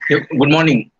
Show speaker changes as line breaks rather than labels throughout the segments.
Yep. Good morning.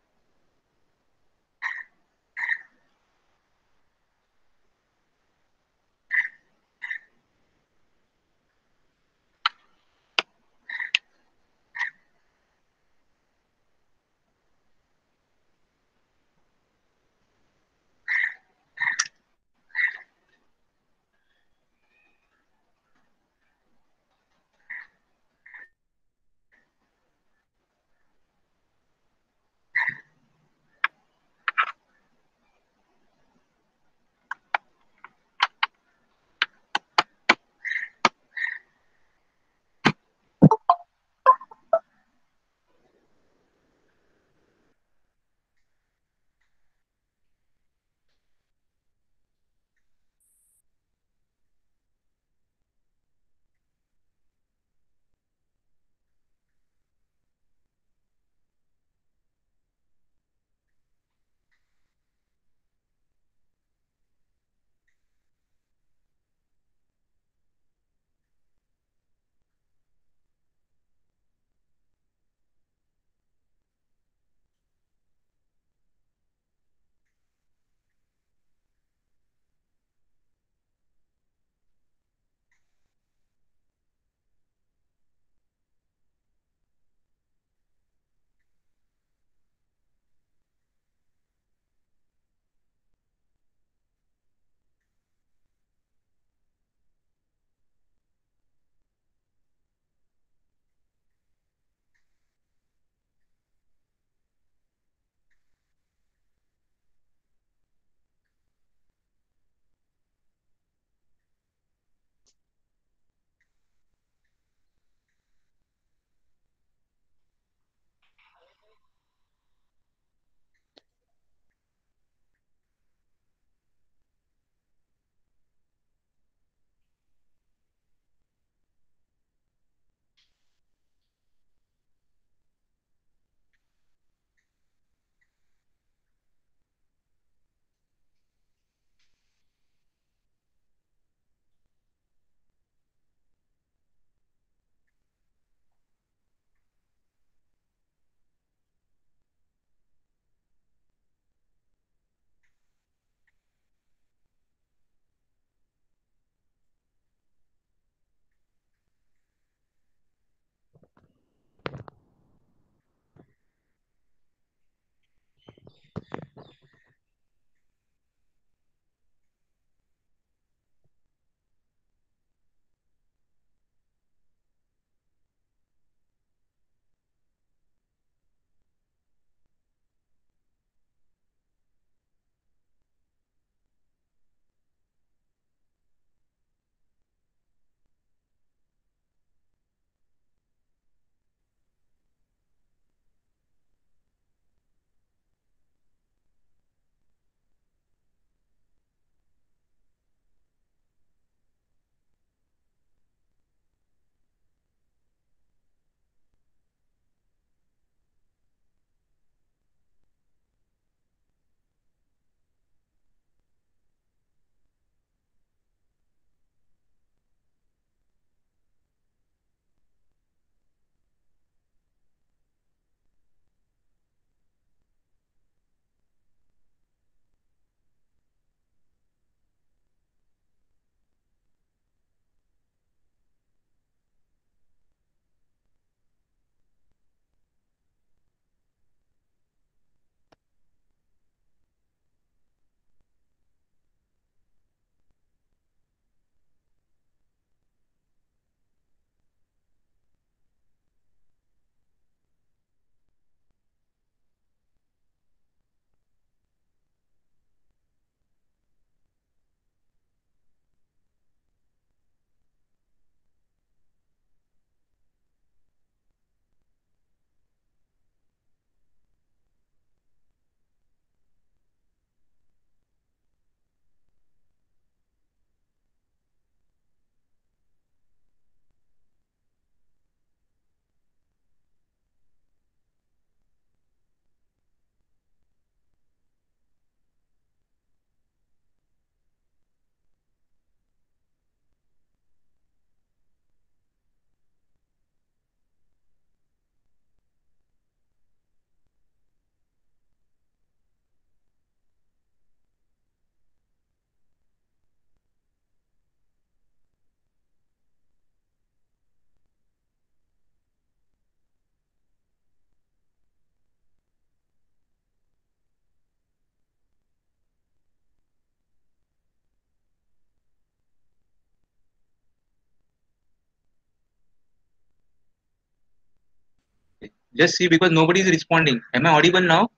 Just see because nobody is responding. Am I audible now?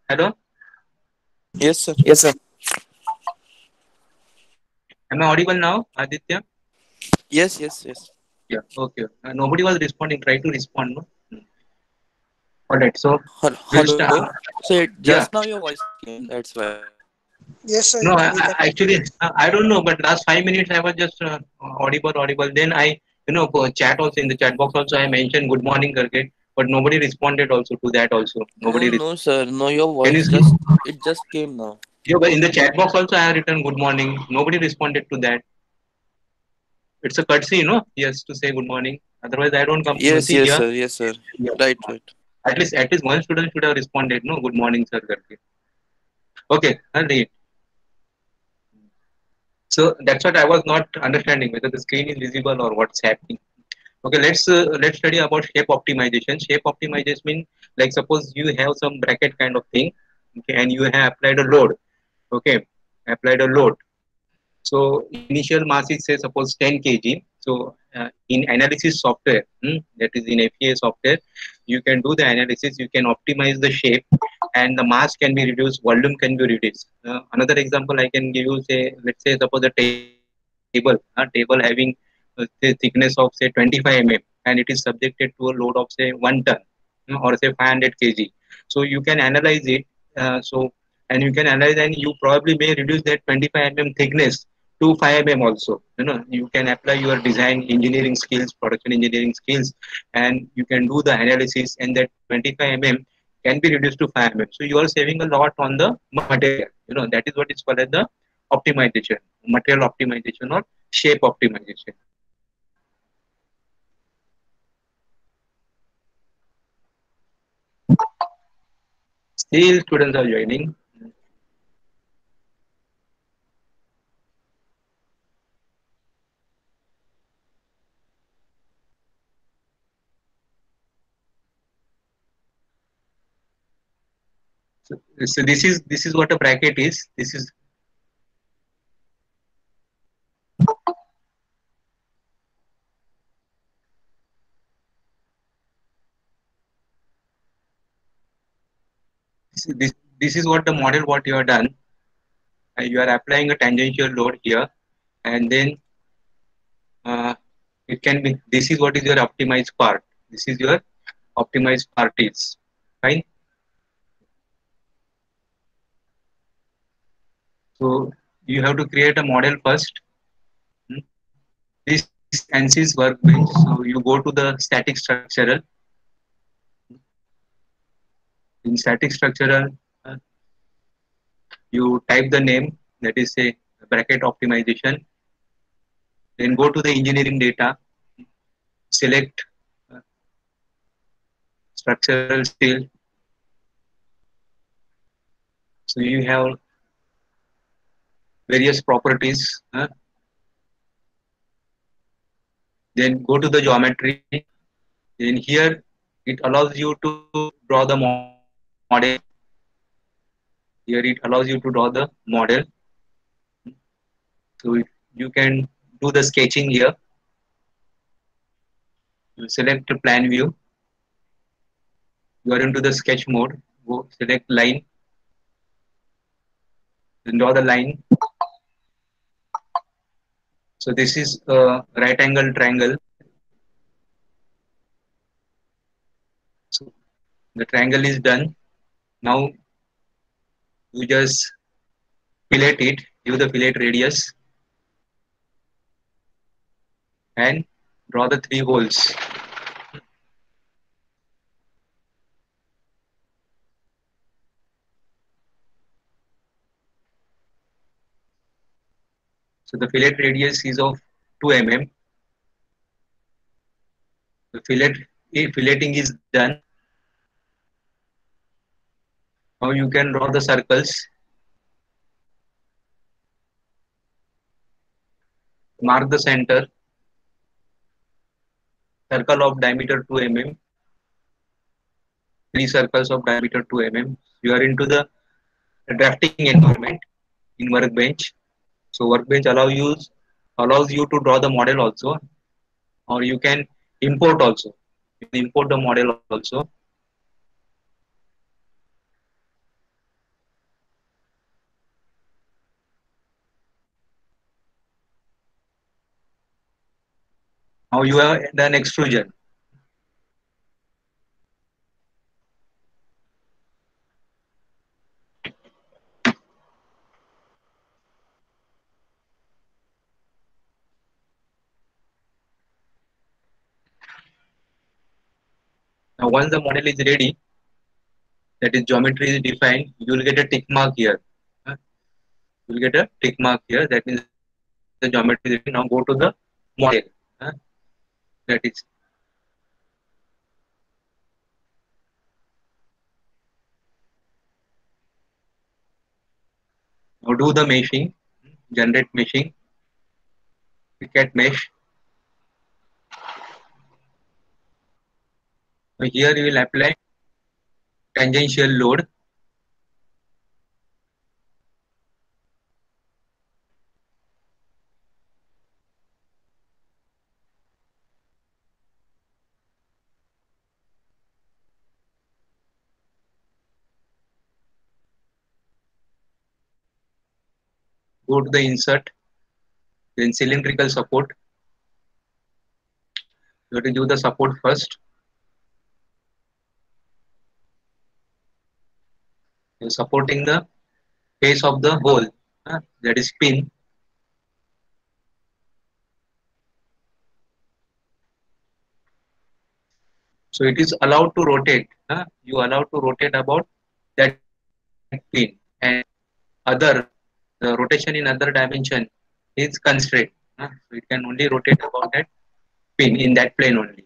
Hello?
Yes, sir.
Yes, sir.
Am I audible now, Aditya?
Yes, yes, yes.
Yeah. Okay. Nobody was responding. Try to respond. No? All right. So we'll
Hello.
start.
So
Yeah.
just now your voice came. That's why.
Yes, sir.
No,
We can.
actually, I don't know, but last 5 minutes I was just audible. Then for chat also in the chat box also I mentioned good morning, Karke, but nobody responded also to that also.
No,
Nobody.
no, sir. No, your
Can you
voice
see?
just came now.
Yeah, but in the chat box also I have written good morning. Nobody responded to that. It's a courtesy, yes, to say good morning. Otherwise, I don't come.
Yes,
See
yes,
here.
sir. Yes, sir.
Yeah.
Right, right.
At least one student should have responded. No, good morning, sir. Karke. Okay, I'll read. So that's what I was not understanding whether the screen is visible or what's happening. Okay, let's study about shape optimization. Shape optimization means like suppose you have some bracket kind of thing, okay, and you have applied a load. Okay, applied a load. So initial mass is say suppose 10 kg. So in analysis software, that is in FEA software, you can do the analysis. You can optimize the shape, and the mass can be reduced, volume can be reduced. Another example I can give you, say let's say suppose a table having say thickness of say 25 and it is subjected to a load of say 1 ton, or say 500 kg. So you can analyze it. And you can analyze and you probably may reduce that 25 thickness to 5 also. You can apply your design engineering skills, production engineering skills, and you can do the analysis, and that 25 can be reduced to 5 so you are saving a lot on the material. That is what is called as the optimization, material optimization or shape optimization. Still students are joining. So this is what a bracket is. This is what the model what you have done. You are applying a tangential load here, and then uh, it can be. This is what is your optimized part. This is your optimized part is fine. So you have to create a model first. Hmm. This is ANSYS workbench. So you go to the static structural. In static structural, uh, you type the name, that is say bracket optimization. Then go to the engineering data, select structural steel. So you have various properties. Then go to the geometry. Then here it allows you to draw the model. Here it allows you to draw the model. So you can do the sketching here. You select the plan view. You are into the sketch mode. Go select line. Then draw the line. So this is a right angle triangle. So the triangle is done. Now you just fillet it. Give the fillet radius and draw the 3 holes. So the fillet radius is of 2 mm. The filleting is done. Now you can draw the circles. Mark the center. Circle of diameter 2 mm. 3 circles of diameter 2 mm. You are into the drafting environment in workbench. So workbench allows you to draw the model also, or you can import also. You can import the model also. Now you have done extrusion. Now once the model is ready, that is geometry is defined, you will get a tick mark here. Uh, You will get a tick mark here. That means the geometry is ready. Now go to the model. Uh, That is, now do the meshing, generate meshing, look at mesh. Now here you will apply tangential load. Go to the insert, then cylindrical support. You have to do the support first. You're supporting the face of the hole, that is pin. So it is allowed to rotate. You allowed to rotate about that pin, and other the rotation in other dimension is constrained. So it can only rotate about that pin in that plane only.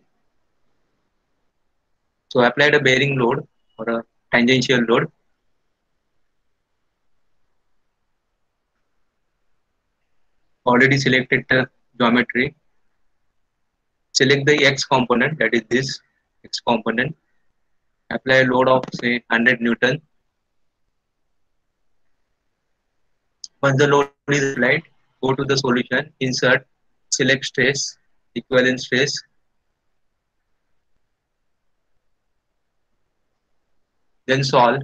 So applied a bearing load or a tangential load. Already selected the geometry. Select the X component, that is this X component. Apply a load of say 100 Newton. Once the load is applied, go to the solution, insert, select stress, equivalent stress. Then solve.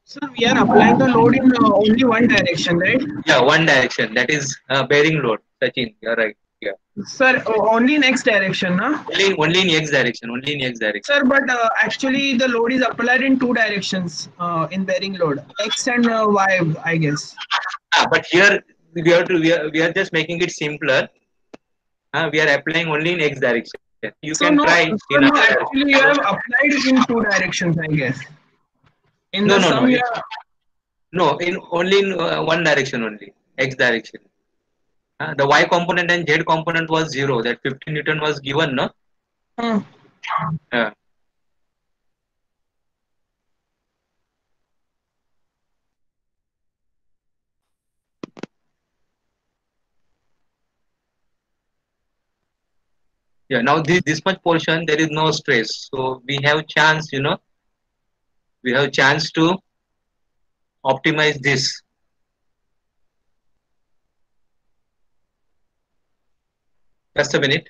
Sir, we are applying the load in only one direction, right?
Yeah, one direction. That is bearing load. Sachin, you're right. Yeah.
Sir, only next direction, huh?
Only in X direction. Only in X direction.
Sir, but actually the load is applied in two directions in bearing load, X and Y, I guess.
But here we are just making it simpler. We are applying only in X direction. You
So
can
no,
try
so
in
no,
other
actually you
direction.
have applied in two directions, I guess. In
No,
the
no, no.
sum, yeah.
No, in only in one direction only, X direction. The Y component and Z component was zero. That 15 Newton was given, no?
Hmm.
Uh, yeah. Now this much portion there is no stress, so we have chance. We have chance to optimize this. Just a minute.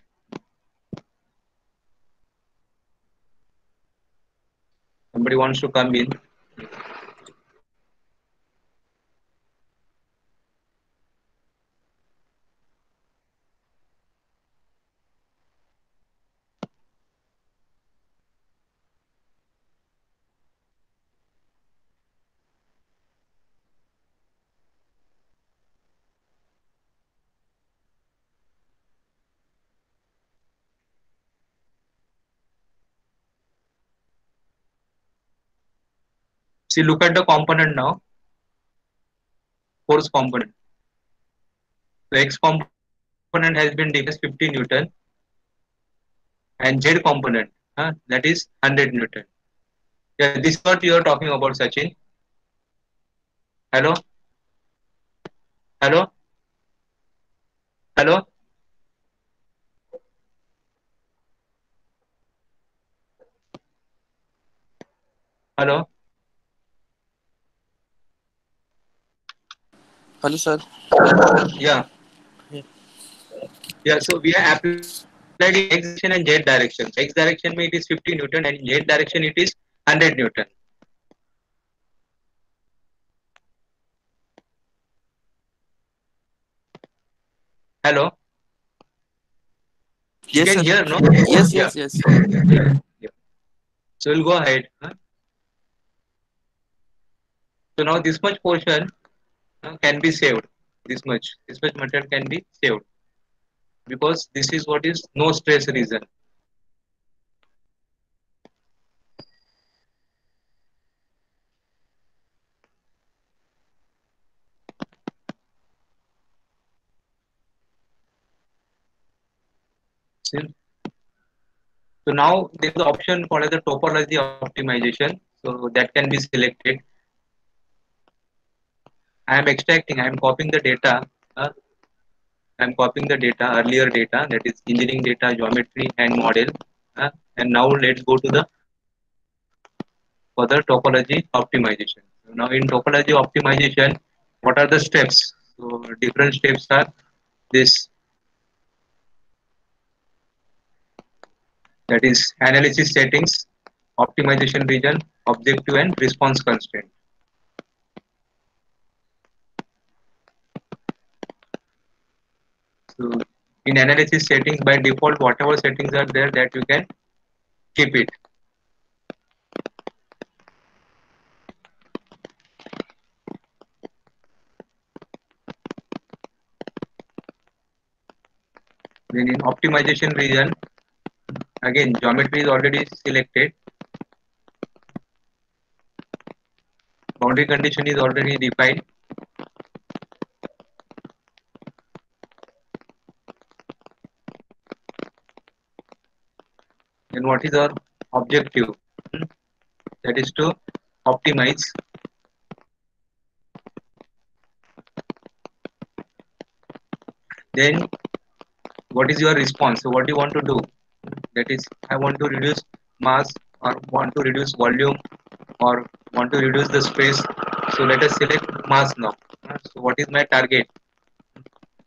Somebody wants to come in. See, look at the component now. Force component. The X component has been defined as 50 Newton, and Z component, that is 100 Newton. Yeah, this is what you are talking about, Sachin. Hello, hello, hello, hello.
Hello, sir.
Yeah,
Yeah.
yeah. So we are applied in X direction and Z direction. X direction means it is 50 Newton, and in Z direction it is 100 Newton. Hello, you
Yes,
can
sir.
hear, no?
Yes,
Yeah.
yes, yes.
Yeah. So we'll go ahead. So now this much portion can be saved. This much material can be saved because this is what is no stress region. See? So now there is an option called as the topology optimization. So that can be selected. I am extracting. I am copying the data. Uh, I am copying the data, earlier data, that is engineering data, geometry, and model. And now let's go to the further topology optimization. So now in topology optimization, what are the steps? So different steps are this, that is analysis settings, optimization region, objective and response constraint. So in analysis settings, by default, whatever settings are there, that you can keep it. Then in optimization region, again geometry is already selected, boundary condition is already defined. Then what is our objective? Hmm, That is to optimize. Then what is your response? So what do you want to do? That is, I want to reduce mass or want to reduce volume or want to reduce the space. So let us select mass now. So what is my target?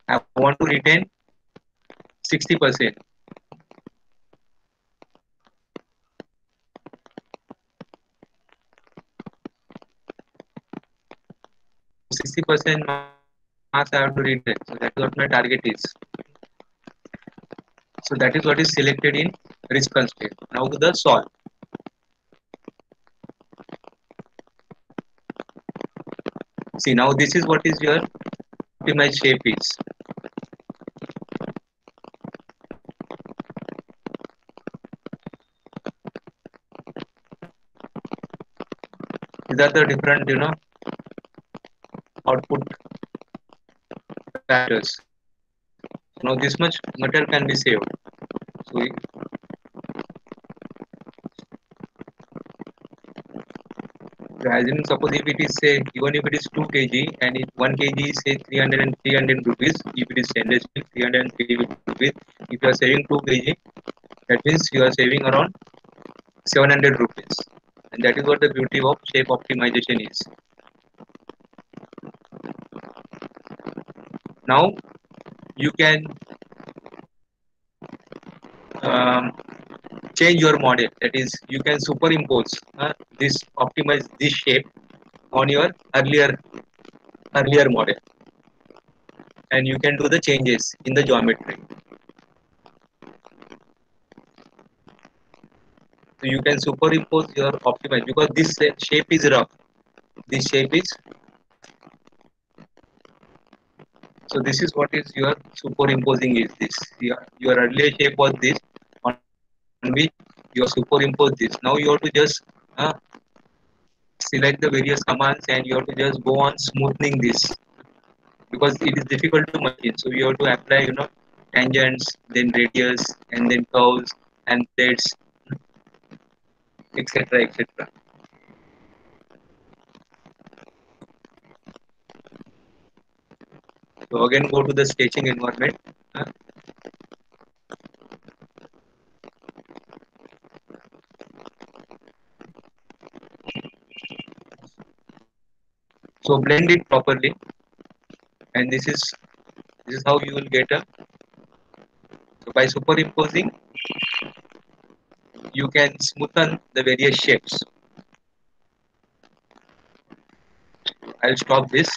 I want to retain 60%. 60% mass I have to retain. So that is what my target is. So that is what is selected in risk constraint. Now the solve. See, now this is what is your optimized shape is. These are the different, output parameters. Now this much material can be saved. So assuming suppose if it is say even if it is 2 kg and if 1 kg is say 300 and 300 rupees, if it is stainless steel 303 rupees, if you are saving 2 kg, that means you are saving around 700 rupees. And that is what the beauty of shape optimization is. Now you can um, change your model, that is you can superimpose this optimize this shape on your earlier model, and you can do the changes in the geometry. So you can superimpose your optimize because this shape is rough. This shape is, so this is what is your superimposing is this. Your earlier shape was this, on which you superimpose this. Now you have to just select the various commands and you have to just go on smoothing this because it is difficult to machine. So you have to apply, tangents, then radius, and then curves and plates, etc., etc. So again, go to the sketching environment. uh, so blend it properly, and this is how you will get a. So by superimposing, you can smoothen the various shapes. I'll stop this.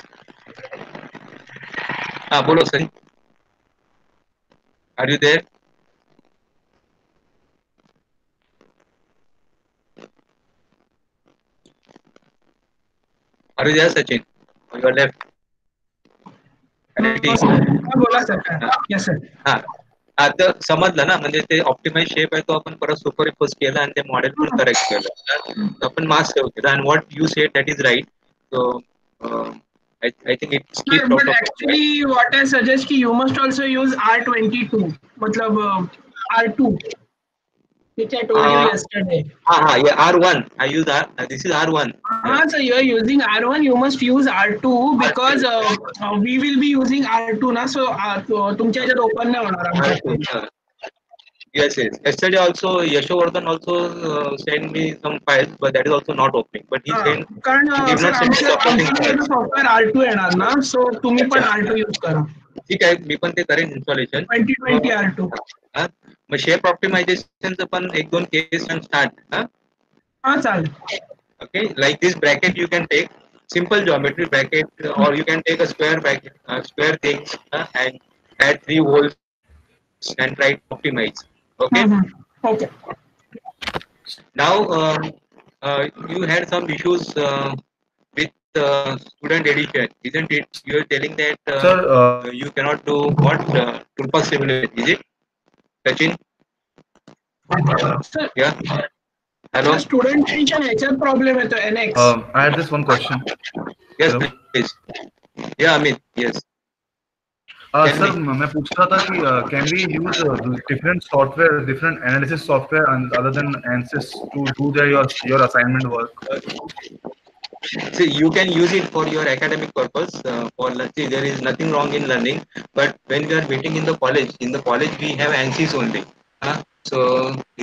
Bolo, sorry. Are you there? Are you there, Sachin? Or you are left?
No,
Connectivity.
sir. हा, बोला sir. Yes, sir.
हा. आता समजलं ना, म्हणजे ते optimise shape आहे तो आपण परत सुपरइम्पोज केला आणि ते मॉडेल पण करेक्ट केलं. तर आपण मास्क ठेव केलं आणि what you said that is right. So I think it
Sir,
skip out
but
of my.
actually, what I suggest कि you must also use R22. मतलब R2, which I told you
Uh,
yesterday.
yeah, R1. I use R. This is R1. Yeah.
So you are using R1, you must use R2 because
R2.
we will be using R2 ना, so तुमच्या ह्याच्यात open नाही होणार
R2.
आमच्या.
Yes, yes. Yesterday also, Yashovardhan also sent me some files, but that is also not opening. But
कारण
he did
sir
not send me
आमचं
supporting
आमच्याकडे
files.
Software R2 येणार ना, सो तुम्ही पण
अच्छा.
R2 यूज करा.
ठीक आहे, मी पण ते करेन इन्स्टॉलेशन.
2020 R2.
मग शेप ऑप्टिमायझेशनचं पण एक दोन केस स्टार्ट.
हा चालेल.
Okay, like this bracket you can take simple geometry bracket, or you can take a square bracket, square things, and add three holes and try to optimize. Okay.
Okay.
Now you had some issues with student edition, isn't it? You are telling that
Sir,
you cannot do what Tulpa simulation, is it? Sachin?
Sir
Yeah. Hello.
Student tension ह्याच्यात problem येतो NX.
I had this one question.
Yes,
Hello.
please. Yeah, Amit. Yes. Tell
Sir,
me.
मैं पूछ रहा था कि can we use different software, different analysis software, and other than ANSYS to do your assignment work?
See, you can use it for your academic purpose. See, there is nothing wrong in learning. But when we are waiting in the college we have ANSYS only. So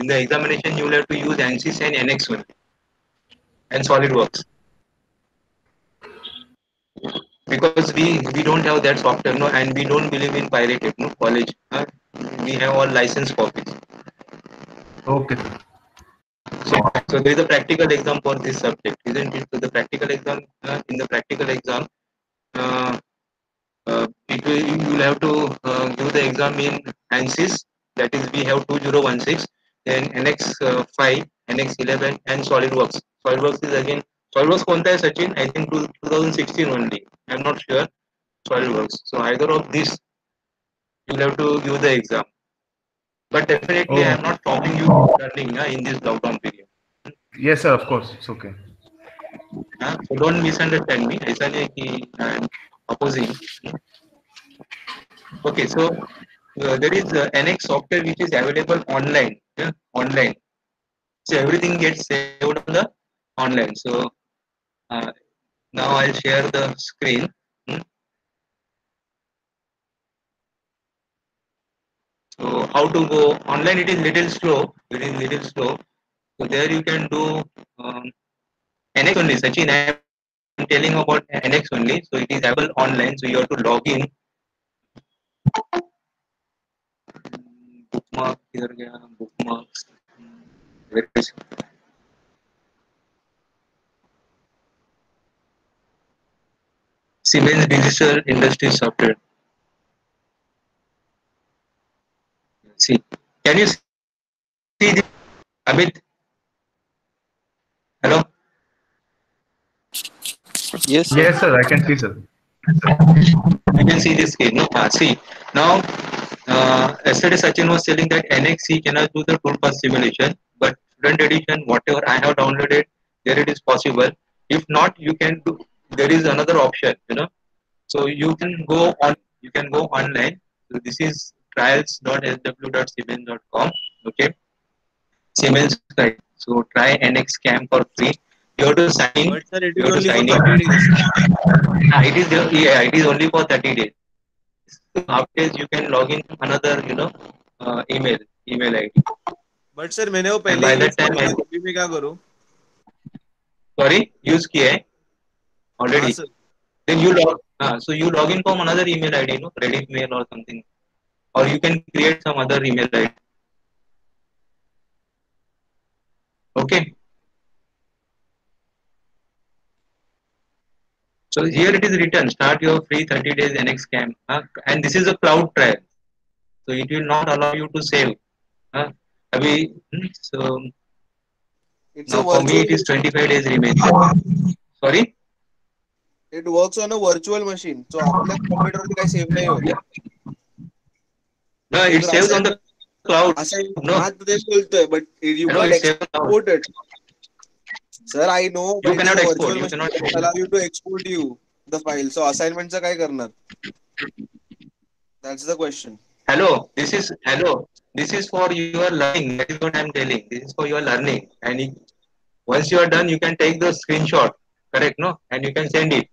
in the examination you will have to use ANSYS and NX only and SolidWorks, because we don't have that software, no, and we don't believe in pirated, no, college. We have all license copies.
Okay.
So there is a practical exam for this subject, isn't it? So the practical exam, in the practical exam, uh, you will have to give the exam in ANSYS, that is we have 2016, then NX5, NX11 and SolidWorks. SolidWorks is again, SolidWorks konta hai Sachin? I think 2016 only. I am not sure. SolidWorks. So either of these you will have to give the exam. But definitely I
Oh,
am not stopping you learning in this lockdown period.
yes, sir. Of course, it's okay.
So don't misunderstand me. ऐसा नहीं है कि I am opposing. Okay, so there is NX software which is available online. Yeah, online. So everything gets saved on the online. So uh, now I'll share the screen. Hmm. So how to go online? It is little slow. It is little slow. So there you can do NX only. Sachin, I am telling about NX only. So it is available online. So you have to log in. Bookmark here, bookmarks. Where is Siemens Digital Industries Software? See, can you see this? Amit, hello.
Yes, sir.
Yes, sir. I can see, sir.
You can see this screen. No, see now. Yesterday Sachin was telling that NXC cannot do the toolpath simulation, but student edition, whatever I have downloaded, there it is possible. If not, you can do. There is another option, So you can go on. You can go online. So this is trials.sw.siemens.com. Okay, Siemens guide. So try NX Cam for free. You have to sign in.
But sir, it
You
is
have to
only for
sign in.
30 days.
It is yeah, it is only for 30 days. After you can log in another, email ID.
But sir, मैंने वो
And
पहले
by
he
that
use
time,
करी है, अभी मैं क्या करूँ?
sorry, use किया है
हाँ
already.
sir.
Then so you log in from another email ID, Reddit mail or something, or you can create some other email ID. Okay. So here it is written, start your free 30 days NX camp, and this is a cloud trial. so it will not allow you to save. Huh? So
It's
now
a
for me
virtual
it is
machine.
25 days remaining. Sorry?
It works on a virtual machine. So आपल्या कॉम्प्युटरवरती काही save नाही होत.
Yeah. No,
So
it
जर
saves on the cloud.
असं
No,
हा तर तेच बोलतोय, but you
I know
can't
it saves on the cloud.
export it. Sir, I know, but
You
it is a
cannot export.
virtual
You
machine.
cannot.
It allow you to export you the file. So assignmentचं काय करणार? That's the question.
Hello. This is for your learning. That is what I'm telling. This is for your learning. And once you are done, you can take the screenshot. Correct? No, and you can send it.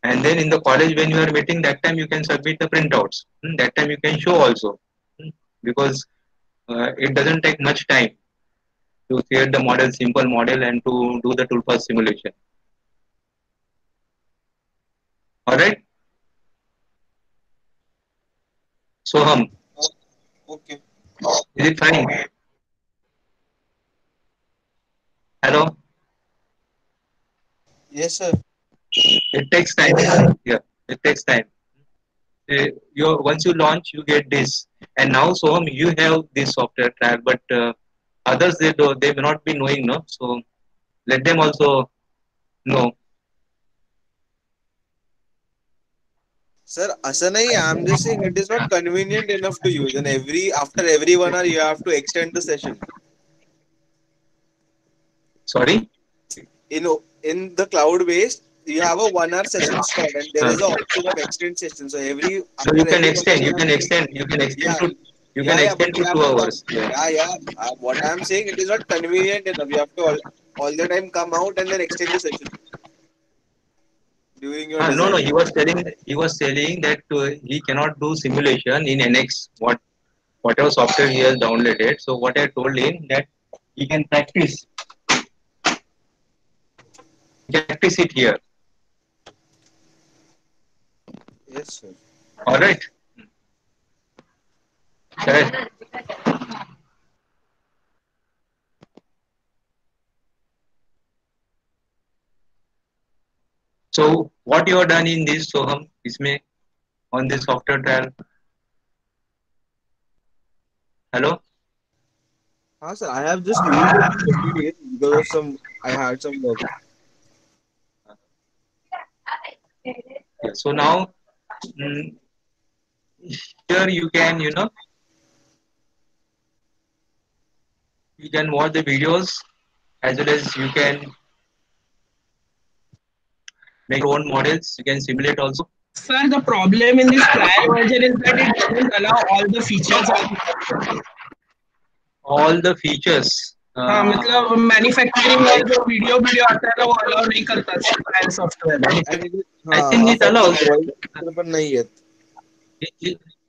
And then in the college, when you are meeting, that time you can submit the printouts. That time you can show also. Because it doesn't take much time to create the model, simple model, and to do the toolpath simulation. All right. Soham,
Okay.
is it fine? Hello.
Yes, sir.
It takes time. Yeah, it takes time. Once you launch, you get this. And now, Soham, you have this software trial, but others they may not be knowing, no. So let them also know.
Sir, असं नाही. I'm just saying it is not convenient enough to use. And after every 1 hour, you have to extend the session.
Sorry.
In the cloud based, you have a 1 hour session slot, and there
Uh,
is an option of extend session. So
so you
after
can
every 1 hour,
extend.
you
You
have
can
to
extend. You can extend
yeah,
to. You can
yeah, but
extend
you
to
have
two
to come.
hours. Yeah.
Yeah. What I'm saying, it is not convenient enough. You have to all the time come out and then extend the session during your
No, no.
design.
He was telling that he cannot do simulation in NX. Whatever software he has downloaded. So what I told him that he can practice. He can practice it here.
Yes, sir.
All right. Correct. So what you have done in this Soham, इसमें on this software trial. Hello.
Sir, I have just used it for 20 days because of I had some work.
Yeah. So now here you can watch the videos as well as you can make your own models. You can simulate also.
Sir, the problem in this trial version is that it doesn't allow all the features of the software.
All the features.
हाँ मतलब manufacturing और जो video आता है ना वो allow नहीं करता ट्रायल सॉफ्टवेयर में.
And it is,
I think it
फक्त
allows.
voice पण नाही येत.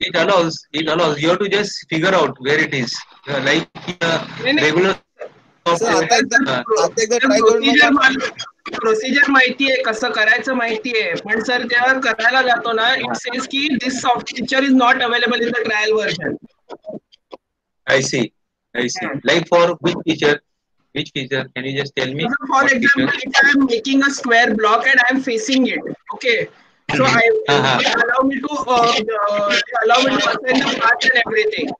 It allows. It allows. You have to just figure out where it is. Like
नहीं नहीं
regular
सर
software.
आता एकदा ट्राय करून बघा.
प्रोसिजर माहिती आहे कसं करायचं माहिती आहे पण सर जेव्हा करायला जातो ना इट सेज की this soft feature is not available in the trial version.
I see. Like for which feature? Which feature? Can you just tell me?
For
What feature?
example, if I am making a square block and I am facing it, okay. So
Uh-huh.
they allow me to assign the path and everything.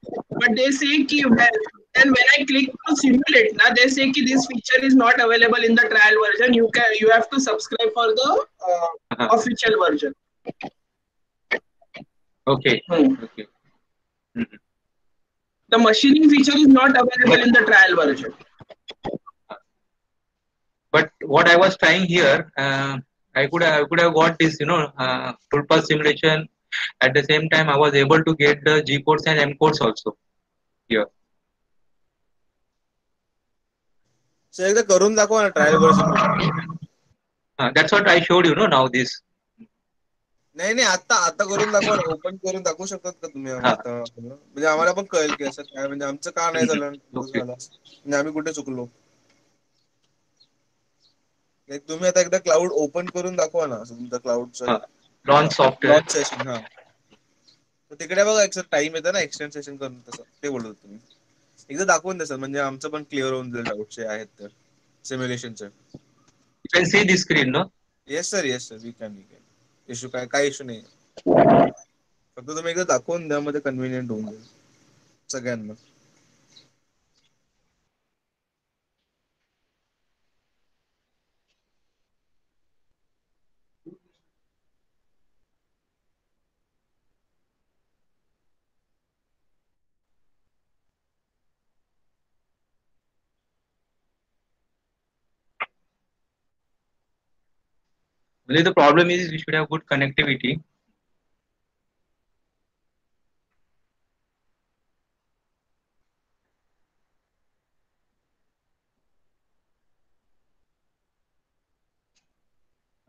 But they say कि then when I click to simulate, now they say कि this feature is not available in the trial version. You have to subscribe for the official version.
Okay.
Hmm.
Okay. Mhm.
The machining feature is not available in the trial version.
But what I was trying here, I could have got this, full path simulation. At the same time, I was able to get the G codes and M codes also here.
Sir एकदा करून दाखवा ना trial version.
That's what I showed you, now this.
नाही आता करून दाखवा ना. Open करून दाखवू शकतात का तुम्ही आता म्हणजे आम्हाला पण कळेल की असं काय म्हणजे आमचं का नाही झालं
Okay.
म्हणजे आम्ही कुठे चुकलो. तुम्ही आता एकदा क्लाउड ओपन करून दाखवा ना तुमचं क्लाउडचं
Launch software.
Launch session. तर तिकडे बघा एक टाइम येतं ना एक्सटेंड सेशन करून तसं ते बोलतो तुम्ही. एकदा दाखवून द्या सर म्हणजे आमचं पण क्लिअर होऊन जाईल डाऊटचे आहेत तर सिम्युलेशनचे.
You can see this screen, no?
Yes sir we can issue काय इश्यू नाही. फक्त तुम्ही एकदा दाखवून द्या, मध्ये कन्व्हिनियंट होऊन जाईल सगळ्यांना.
Only the problem is we should have good connectivity.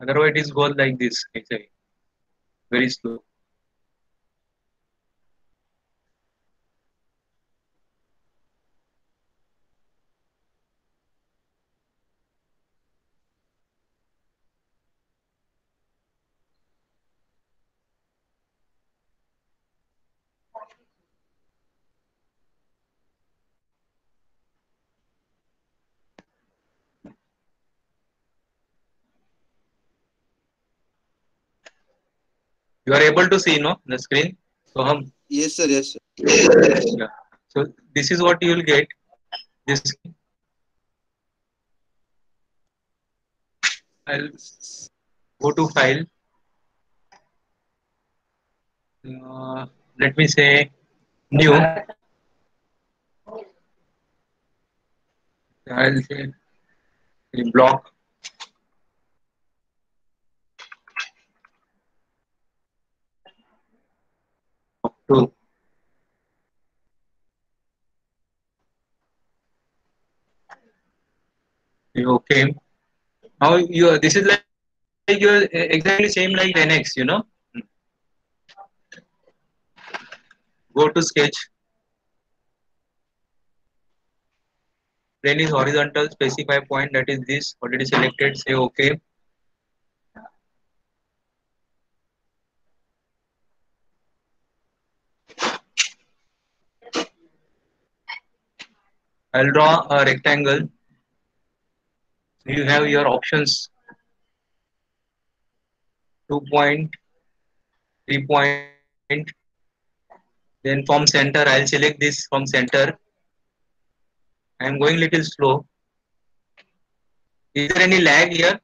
Otherwise, it is goes like this. Actually, very slow. You are able to see, no, the screen. So,
Yes, sir. Yes, sir.
yeah. So this is what you will get. This I'll go to file. Let me say new. I'll say block 2. Okay. Now you this is like you're exactly same like NX. Go to sketch. Plane is horizontal. Specify point, that is this. Already selected. Say okay. I'll draw a rectangle. You have your options: 2 point, 3 point. Then from center, I'll select this from center. I'm going little slow. Is there any lag here?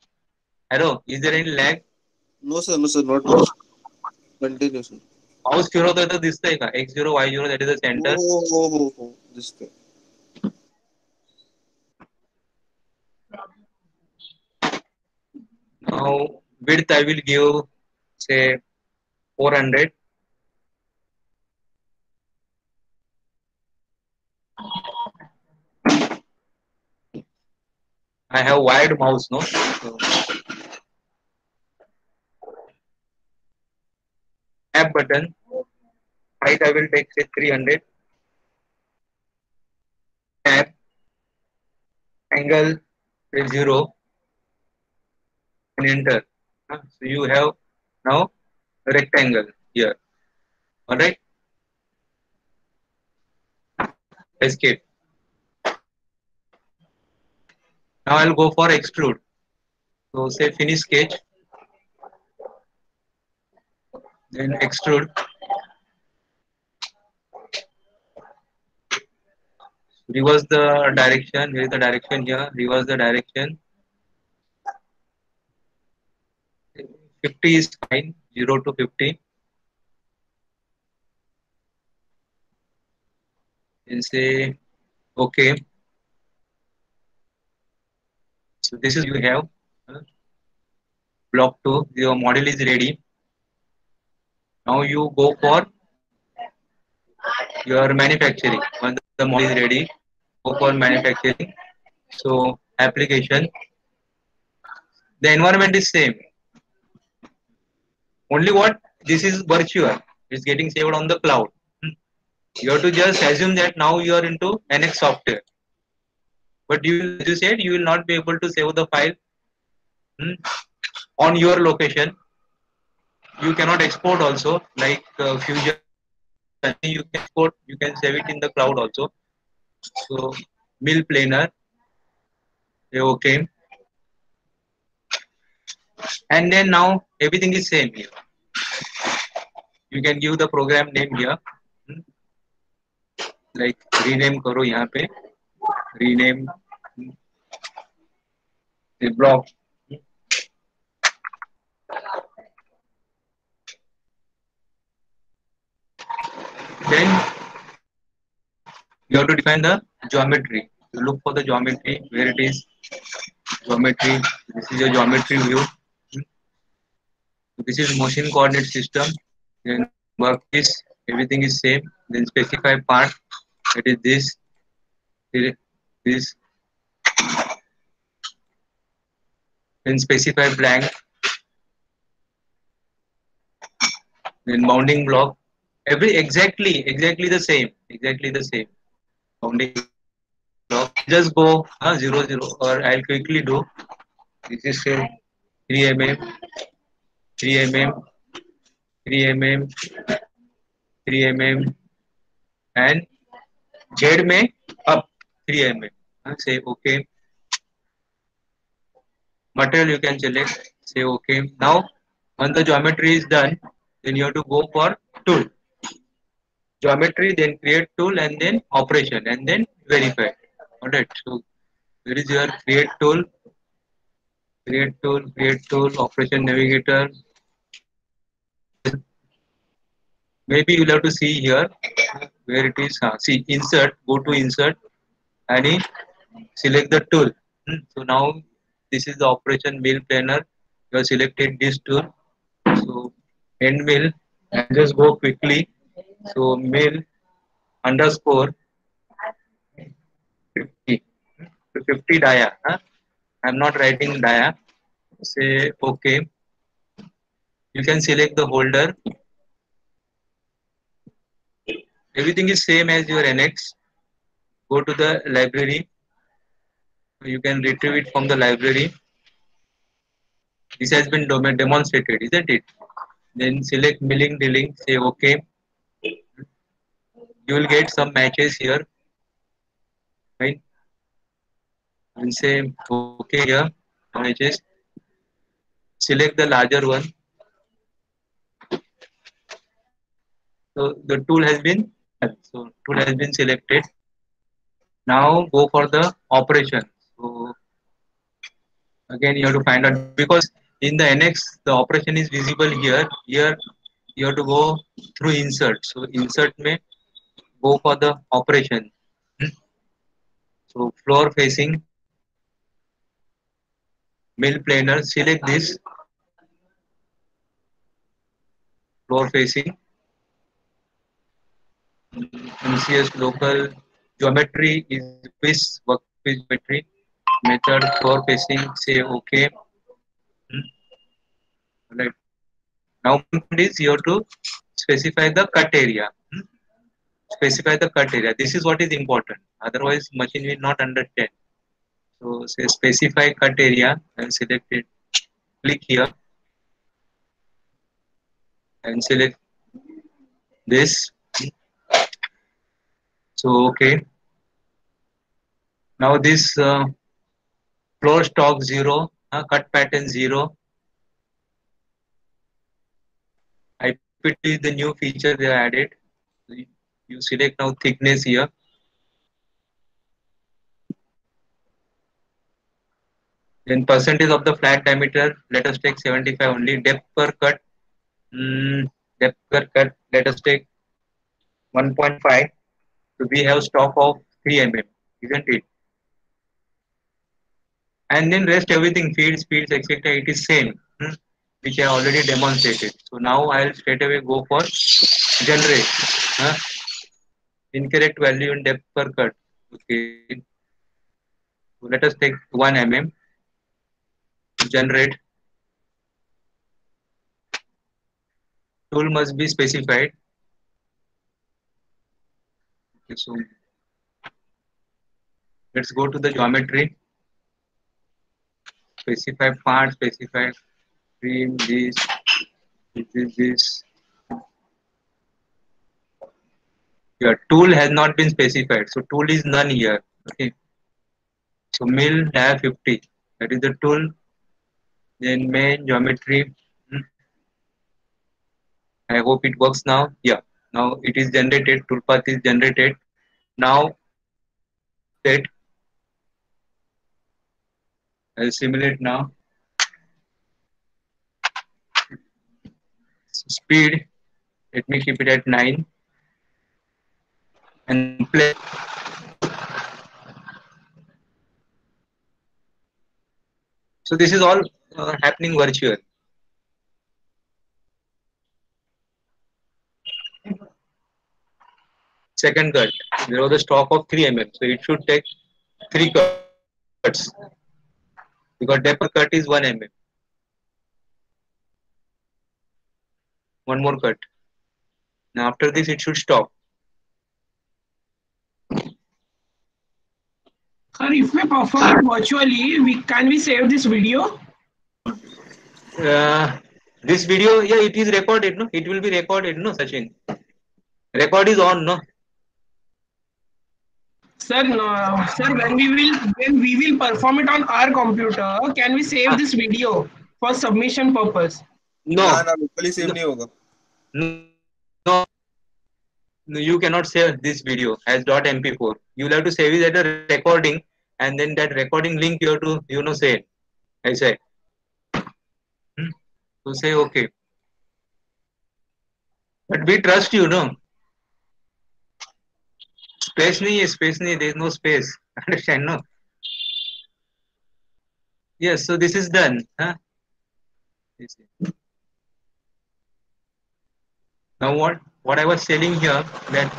Arrow, is there any lag?
No, sir. No, sir. Not much. Continue, sir.
Mouse फिरवतोय तर दिसतंय का? X0, Y0, that is the center.
Oh. This thing.
Now width I will give say 400. I have wired mouse, no? So, tab button. Height I will take say 300. Tab. Angle say 0 and enter. So you have now a rectangle here. Alright. Escape. Now I'll go for extrude. So say finish sketch. Then extrude. Reverse the direction. Here is the direction here. Reverse the direction. 50 is fine. 0 to 50. And say okay. So this is you have block 2. Your model is ready. Now you go for your manufacturing. Once the model is ready, go for manufacturing. So application. The environment is same. Only what this is virtual. It's getting saved on the cloud. You have to just assume that now you are into NX software. But as you said, you will not be able to save the file on your location. You cannot export also like Fusion. You can export. You can save it in the cloud also. So mill planer. Okay. And then now everything is same here. You can give the program name here. Hmm, like rename करो यहाँ पे rename the block. Then you have to define the geometry. You look for the geometry where it is. Geometry. This is your geometry view. This is motion coordinate system. Then workpiece. Everything is same. Then specify part. That is this. Then specify blank. Then bounding block. Exactly the same. Exactly the same. Bounding block. Just go 0 0, or I'll quickly do. This is 3 mm, 3 mm, 3 mm, 3 mm, and Z में up 3 mm. Say okay. Material you can select. Say okay. Now, when the geometry is done, then you have to go for tool. Geometry, then create tool, and then operation, and then verify. Alright. So there is your create tool, operation navigator. Maybe you'll have to see here where it is. See insert. Go to insert, and select the tool. So now this is the operation mill planner. You have selected this tool. So end mill, and just go quickly. So mill underscore 50. So 50 dia. I'm not writing dia. Say okay. You can select the holder. Everything is same as your NX. Go to the library. You can retrieve it from the library. This has been demonstrated, isn't it? Then select milling drilling. Say okay. You will get some matches here, right? And say okay here. Matches. Select the larger one. So the tool has been selected. Now go for the operation. So again you have to find out, because in the NX the operation is visible here. Here you have to go through insert. So insert may go for the operation. So floor facing mill planer. Select this floor facing. MCS local geometry is workpiece geometry method floor facing. Say okay. Right. Now is you have to specify the cut area. Specify the cut area. This is what is important. Otherwise, machine will not understand. So say specify cut area and select it. Click here and select this. So okay. Now this floor stock 0, cut pattern 0. IPT is the new feature they added. You select now thickness here. Then percentage of the flat diameter, let us take 75 only. Depth per cut, let us take 1.5. So we have stock of 3 mm, isn't it? And then rest everything, feed, speeds, etc. It is same, which I already demonstrated. So now I'll straight away go for generate. Incorrect value in depth per cut. Okay. So let us take 1 mm. Generate. Tool must be specified. Okay, so let's go to the geometry. Specify part, specify stream, this is this. Your tool has not been specified, so tool is none here. Okay. So mill have 50. That is the tool. Then main geometry. I hope it works now. Yeah. Now it is generated. Toolpath is generated. Now set. I'll simulate now. Speed. Let me keep it at 9 and play. So this is all happening virtual. Second cut. There was a stock of 3 mm. So it should take 3 cuts because depth of the cut is 1 mm. One more cut. Now after this it should stop.
Sir, if we perform it virtually, can we save this video?
This video, yeah, it is recorded, no? It will be recorded, no, Sachin? Record is on, no?
Sir, no, sir, when we will perform it on our computer, can we save this video for submission purpose?
No,
ना locally save नहीं होगा.
no, no, you cannot save this video as .mp4. You will have to save it as a recording, and then that recording link you have to, save. I say. So say okay. But we trust you, no? Space nahi, there is no space. Understand, no? Yes, so this is done. Huh? Now what I was telling here, that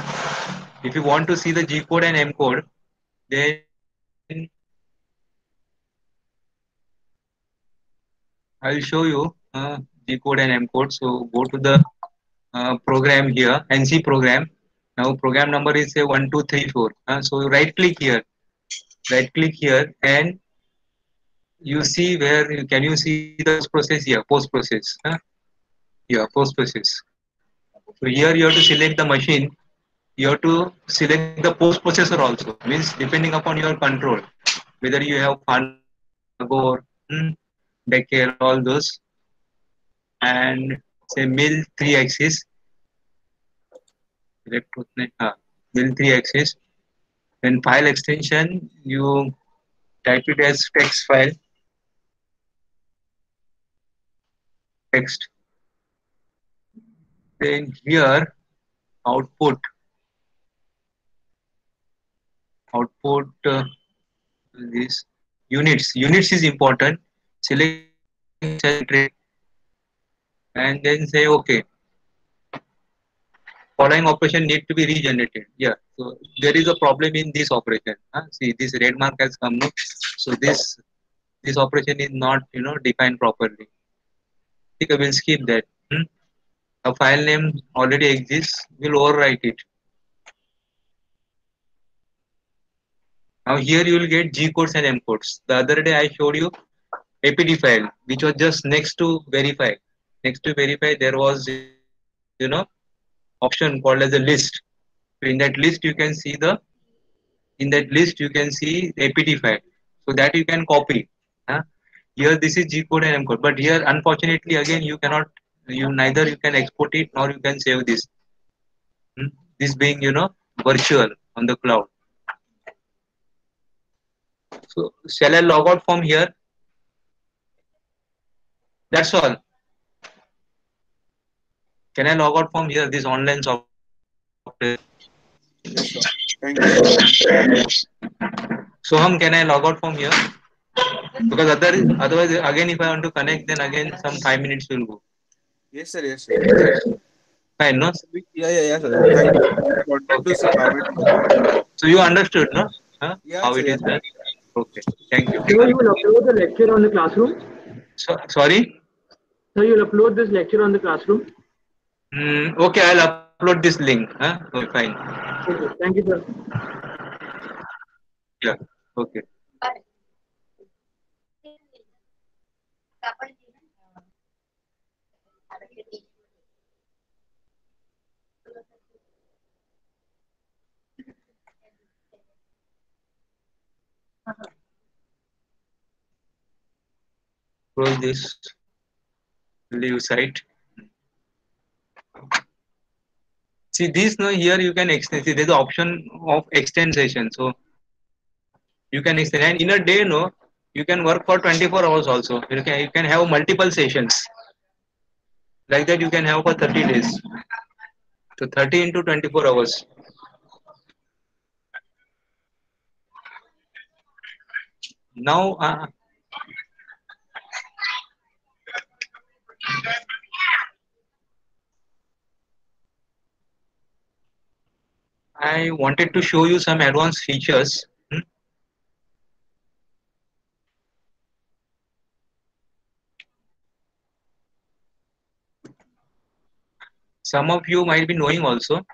if you want to see the G code and M code, then I'll show you G code and M code. So go to the program here, NC program. Now program number is say 1234. So right click here, and you see where can you see the process here, post process. Here, post process. So here you have to select the machine. You have to select the post processor also. Means depending upon your control, whether you have Fagor, Becker, all those, and say mill 3 axis. Select mill 3 axis. Then file extension, you type it as text file, text. Then here output this units is important. Select and then say okay. Following operation need to be regenerated. Yeah, so there is a problem in this operation. See, this red mark has come. No? So this operation is not defined properly. Okay, we'll skip that. A file name already exists. We'll overwrite it. Now here you will get G codes and M codes. The other day I showed you APD file, which was just next to verify. Next to verify, there was option called as a list. So in that list you can see APT file. So that you can copy. Here this is G code and M code, but here unfortunately again you cannot. Neither you can export it nor you can save this. This being virtual on the cloud. So shall I log out from here? That's all. Can I log out from here? This online software.
Thank you.
Soham, can I log out from here? Because otherwise again if I want to connect, then again some 5 minutes will go.
Yes, sir. Yes, sir.
Fine, no?
Yeah, sir. Thank you. I wanted to see how it works.
So you understood, no?
Yeah,
How
sir,
it is done? Okay, thank you.
Sir, you will upload the lecture on the classroom?
Sorry?
Sir, you will upload this lecture on the classroom?
Okay, I'll upload this link. Okay, fine.
Okay, thank you, sir.
Yeah, okay. Close this. Leave site. See this now here you can extend. See there's the option of extend session. So you can extend, and in a day no you can work for 24 hours also. You can have multiple sessions like that. You can have for 30 days. So 30 into 24 hours. Now I wanted to show you some advanced features. Some of you might be knowing also.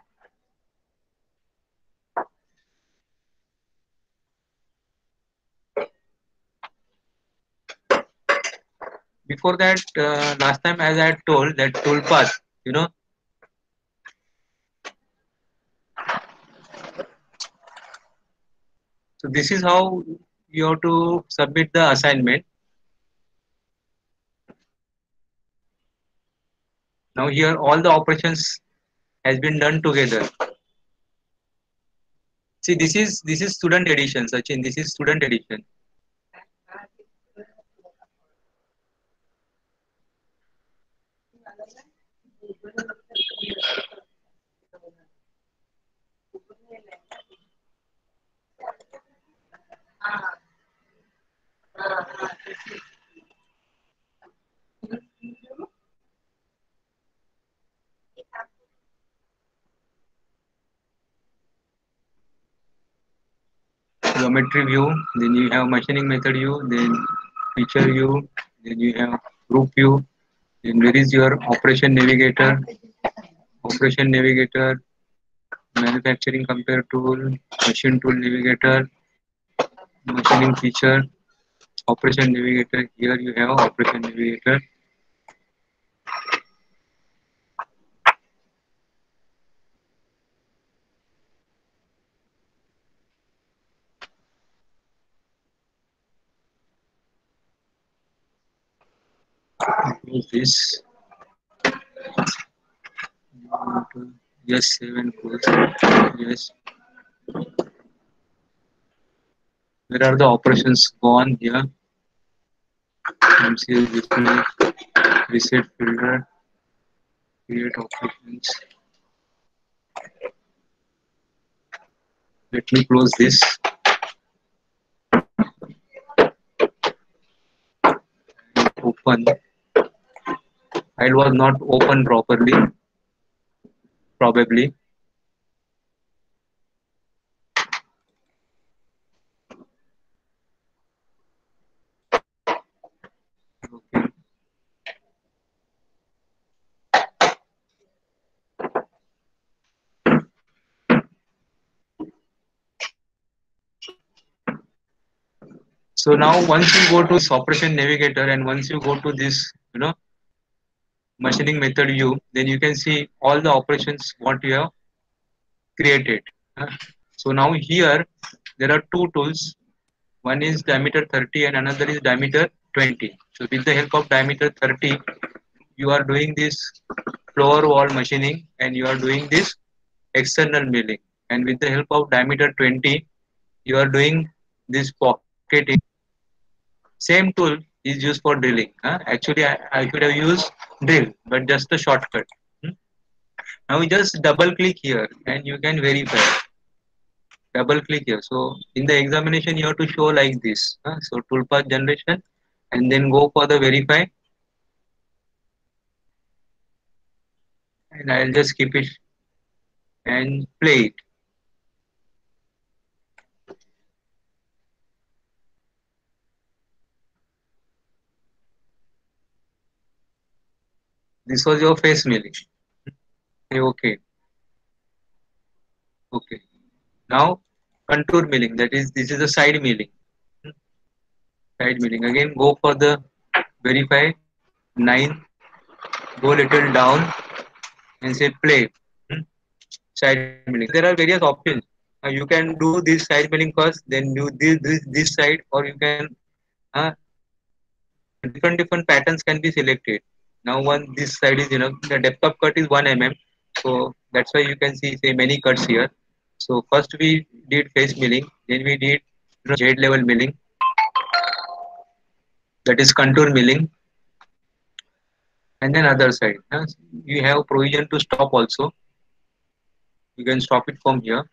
Before that, last time as I had told that toolpath, you know, so this is how you have to submit the assignment. Now here all the operations has been done together. See this is student edition, Sachin. This is student edition. Geometry view, then you have machining method view, then feature view, then you have group view, then there is your operation navigator, manufacturing compare tool, machine tool navigator, machining feature, operation navigator. Here you have operation navigator. Close this. Yes, save and close. Yes. Where are the operations gone here? MCS display, reset filter, create operations. Let me close this. Open. File was not open properly, probably. Okay. So now once you go to this operation navigator and once you go to this, machining method view, then you can see all the operations what you have created. So now here there are two tools. One is diameter 30 and another is diameter 20. So with the help of diameter 30, you are doing this floor wall machining and you are doing this external milling. And with the help of diameter 20, you are doing this pocketing. Same tool is used for drilling. Actually, I should have used drill, but just a shortcut. Now you just double click here and you can verify. Double click here. So in the examination, you have to show like this. So toolpath generation and then go for the verify. And I'll just keep it and play it. This was your face milling. Okay. Okay. Now contour milling. That is, this is a side milling. Side milling. Again, go for the verify 9. Go little down and say play. Side milling. There are various options. You can do this side milling first, then do this side, or you can different patterns can be selected. Now one this side is the depth of cut is 1 mm. So that's why you can see say many cuts here. So first we did face milling, then we did Z level milling, that is contour milling, and then other side. You have provision to stop also. You can stop it from here.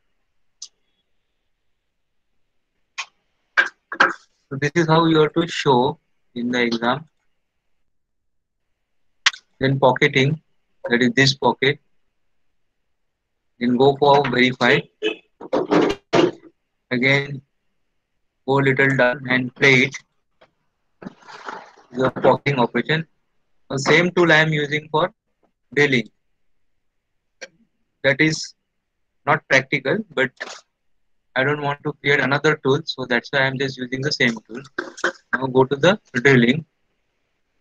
So this is how you have to show in the exam. Then pocketing, that is this pocket. Then go for verify. Again, go little down and play it. Your pocketing operation. The same tool I am using for drilling. That is not practical, but I don't want to create another tool, so that's why I'm just using the same tool. Now go to the drilling,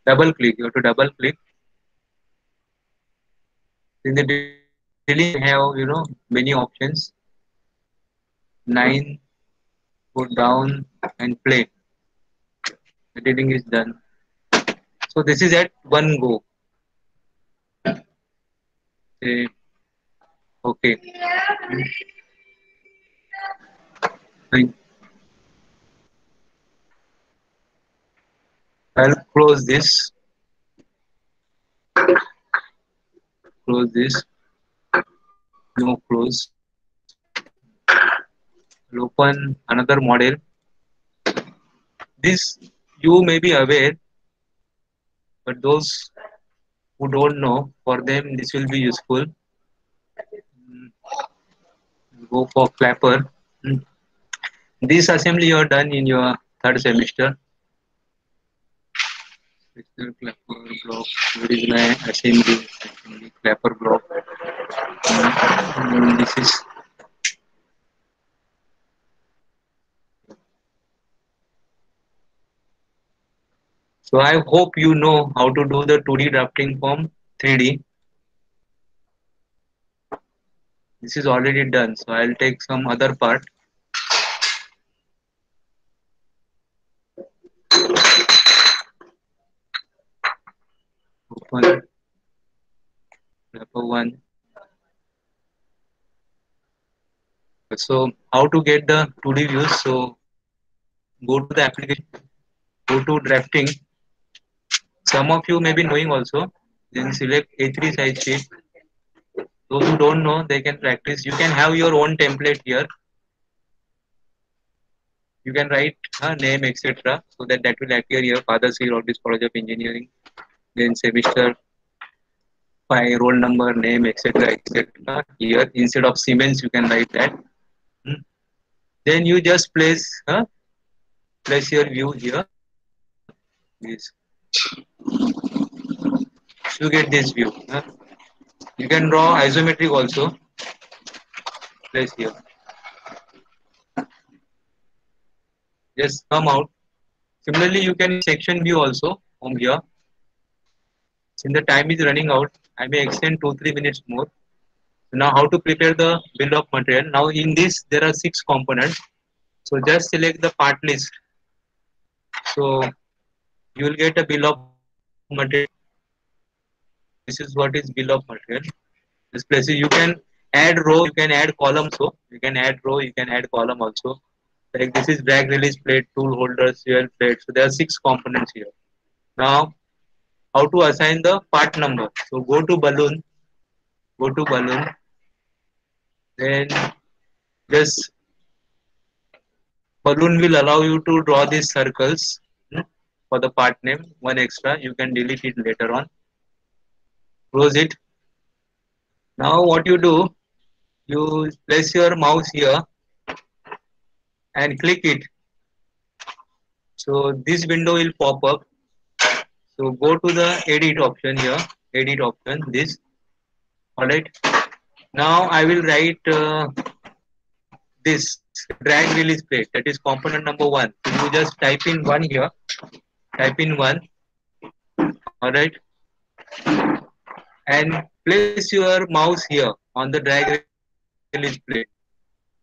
double click. You have to double click. In the drilling, you have many options. 9, go down and play. The drilling is done. So this is at one go. Say, okay. Fine. I'll close this. Close this. No close. I'll open another model. This you may be aware, but those who don't know, for them this will be useful. Go for Clapper. This assembly you are done in your third semester. Clapper block. Where is my assembly? Clapper block. This is so. I hope you know how to do the 2D drafting from 3D. This is already done, so I'll take some other part. Open Clapper 1. So how to get the 2D views? So go to the application, go to drafting. Some of you may be knowing also. Then select A3 size sheet. Those who don't know, they can practice. You can have your own template here. You can write name, etc. So that will appear here. Father Seal of this College of Engineering. Then semester, by roll number, name, etc. etc. Here instead of Siemens, you can write that. Then you just place your view here. This. You get this view. You can draw isometric also. Place here. Just come out. Similarly, you can section view also from here. Since the time is running out, I may extend 2-3 minutes more. So now how to prepare the bill of material. Now in this there are 6 components. So just select the part list. So you will get a bill of material. This is what is bill of material. This place you can add row, you can add column. So you can add row, you can add column also. Like this is drag release plate, tool holders, fuel plate. So there are 6 components here. Now how to assign the part number? So go to balloon. Then just balloon will allow you to draw these circles for the part name. One extra. You can delete it later on. Close it. Now what you do? You place your mouse here and click it. So this window will pop up. So go to the edit option here. Edit option. This. Alright. Now I will write this drag release plate. That is component number 1. So you just type in 1 here. Type in 1. Alright. And place your mouse here on the drag release plate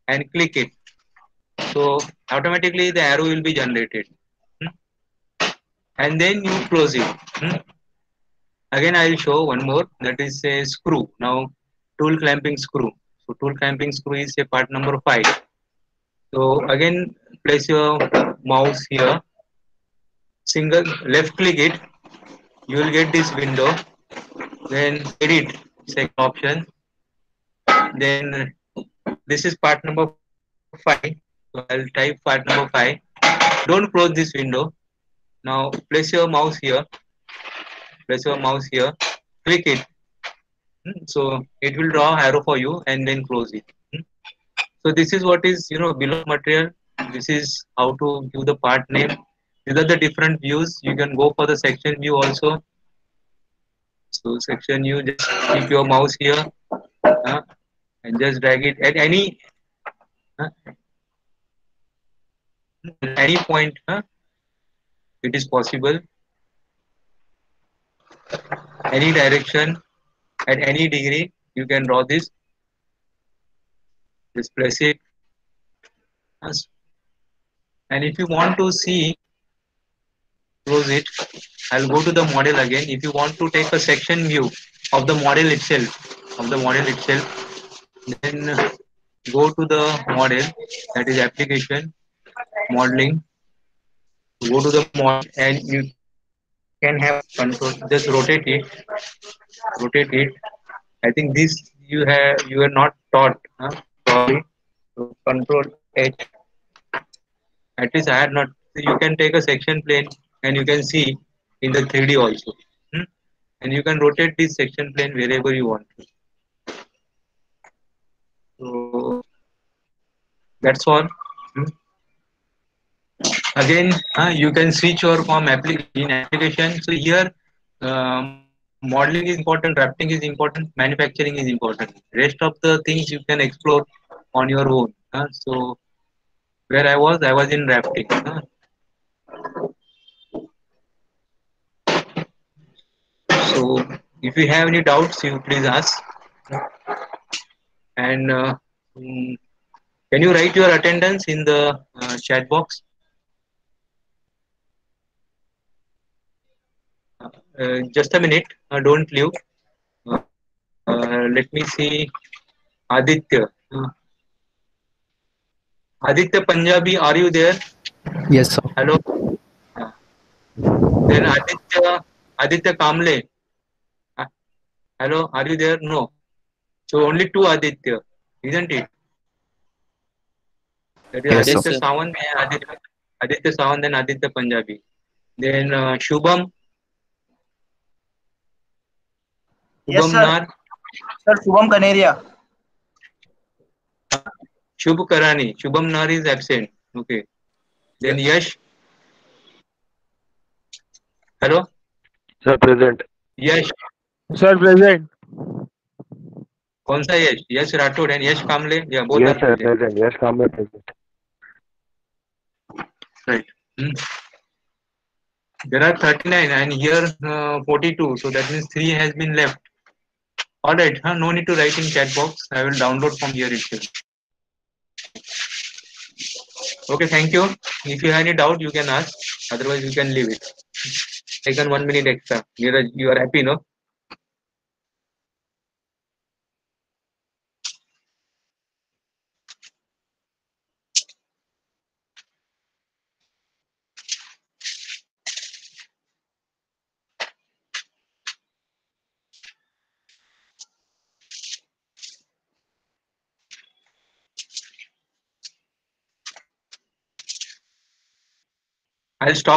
and click it. So automatically the arrow will be generated. And then you close it. Again I will show one more, that is a screw. Now tool clamping screw. So tool clamping screw is a part number 5. So again, place your mouse here. Single left click it. You will get this window. Then edit, second option. Then this is part number 5. So I'll type part number 5. Don't close this window. Now place your mouse here. Place your mouse here. Click it. So it will draw arrow for you and then close it. So this is what is bill of material. This is how to give the part name. These are the different views. You can go for the section view also. So section view, just keep your mouse here and just drag it at uh, any point. It is possible. Any direction at any degree you can draw this. Just place it. And if you want to see, close it. I'll go to the model again. If you want to take a section view of the model itself, then go to the model, that is application, modeling. Go to the model and you can have control. Just rotate it. I think this you are not taught. Sorry. So control H. At least I had not. So you can take a section plane and you can see in the 3D also. And you can rotate this section plane wherever you want. So that's all. Again, you can switch your form in application. So here, modeling is important, drafting is important, manufacturing is important. Rest of the things you can explore on your own. So where I was in drafting. So if you have any doubts, you please ask. And can you write your attendance in the chat box? Just a minute. Don't leave. Let me see. Aditya. Aditya Punjabi, are you there?
Yes, sir.
Hello. Then Aditya Kamle. Hello, are you there? No. So only 2 Aditya, isn't it? That is
Yes,
Aditya
sir.
Sawant and Aditya Sawant and Aditya Punjabi. Then Shubham.
Yes,
Shubham
sir.
Nar.
Sir, Shubham Kaneria.
Shubh Karani. Shubham Nar is absent. Okay. Then Yash. Hello.
Sir, present.
Yash.
Sir, present.
कौन सा यश? यश Rathore and Yash Kamle. Yeah, both
Yes,
are
sir,
present.
present. Yes, Kamle present.
Right. There are 39 and here 42. So that means 3 has been left. Alright. No need to write in chat box. I will download from here itself. Okay, thank you. If you have any doubt, you can ask. Otherwise, you can leave it. Taken 1 minute extra. Neeraj, you are happy, no? I'll stop.